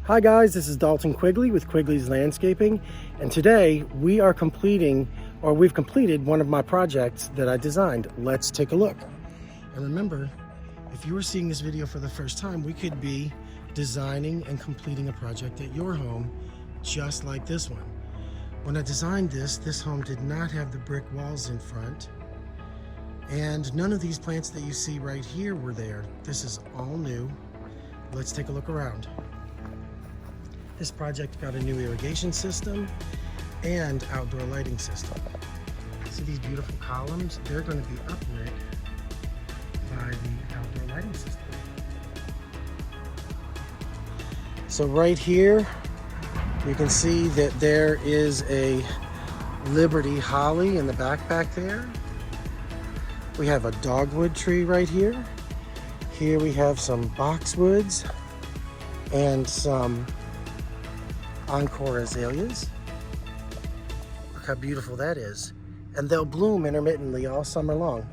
Hi guys, this is Dalton Quigley with Quigley's Landscaping, and today we've completed one of my projects that I designed. Let's take a look. And remember, if you were seeing this video for the first time, we could be designing and completing a project at your home just like this one. When I designed this home did not have the brick walls in front, and none of these plants that you see right here were there. This is all new. Let's take a look around. This project got a new irrigation system and outdoor lighting system. See these beautiful columns? They're going to be uplit by the outdoor lighting system. So right here, you can see that there is a Liberty holly in the back there. We have a dogwood tree right here. Here we have some boxwoods and some encore azaleas. Look how beautiful that is. And they'll bloom intermittently all summer long.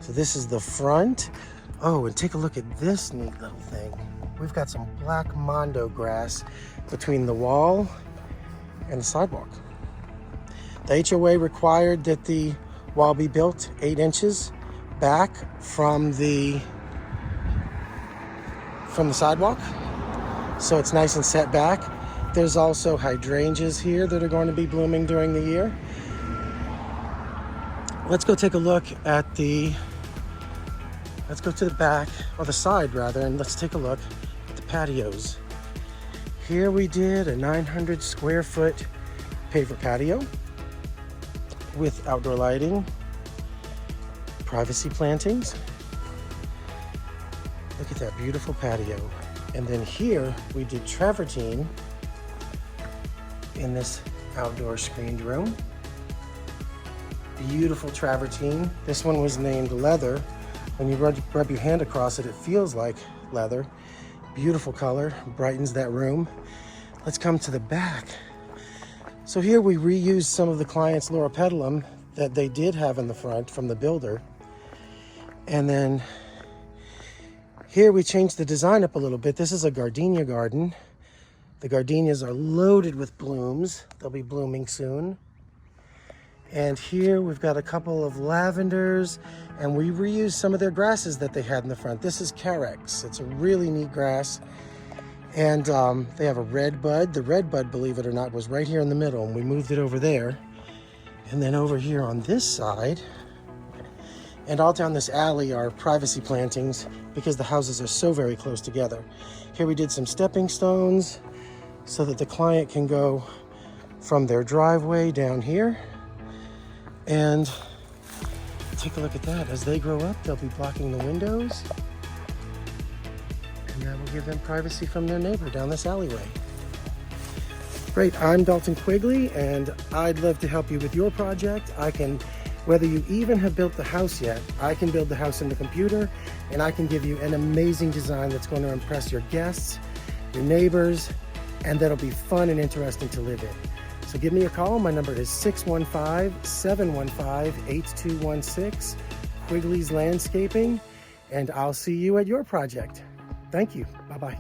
So this is the front. Oh, and take a look at this neat little thing. We've got some black mondo grass between the wall and the sidewalk. The HOA required that the wall be built 8 inches back from the sidewalk, so it's nice and set back. There's also hydrangeas here that are going to be blooming during the year. Let's go take a look at let's go to the back, or the side rather, and let's take a look at the patios. Here we did a 900 square foot paver patio with outdoor lighting, privacy plantings. Look at that beautiful patio. And then here we did travertine in this outdoor screened room. Beautiful travertine. This one was named leather. When you rub your hand across it, it feels like leather. Beautiful color, brightens that room. Let's come to the back. So here we reused some of the client's loropetalum that they did have in the front from the builder. And then here we changed the design up a little bit. This is a Gardenia Garden. The gardenias are loaded with blooms. They'll be blooming soon. And here we've got a couple of lavenders, and we reused some of their grasses that they had in the front. This is Carex. It's a really neat grass. And they have a red bud. The red bud, believe it or not, was right here in the middle, and we moved it over there. And then over here on this side, and all down this alley are privacy plantings because the houses are so very close together. Here we did some stepping stones so that the client can go from their driveway down here. And take a look at that. As they grow up, they'll be blocking the windows, and that will give them privacy from their neighbor down this alleyway. Great, I'm Dalton Quigley, and I'd love to help you with your project. Whether you even have built the house yet, I can build the house in the computer, and I can give you an amazing design that's going to impress your guests, your neighbors, and that'll be fun and interesting to live in. So give me a call. My number is 615-715-8216, Quigley's Landscaping, and I'll see you at your project. Thank you. Bye-bye.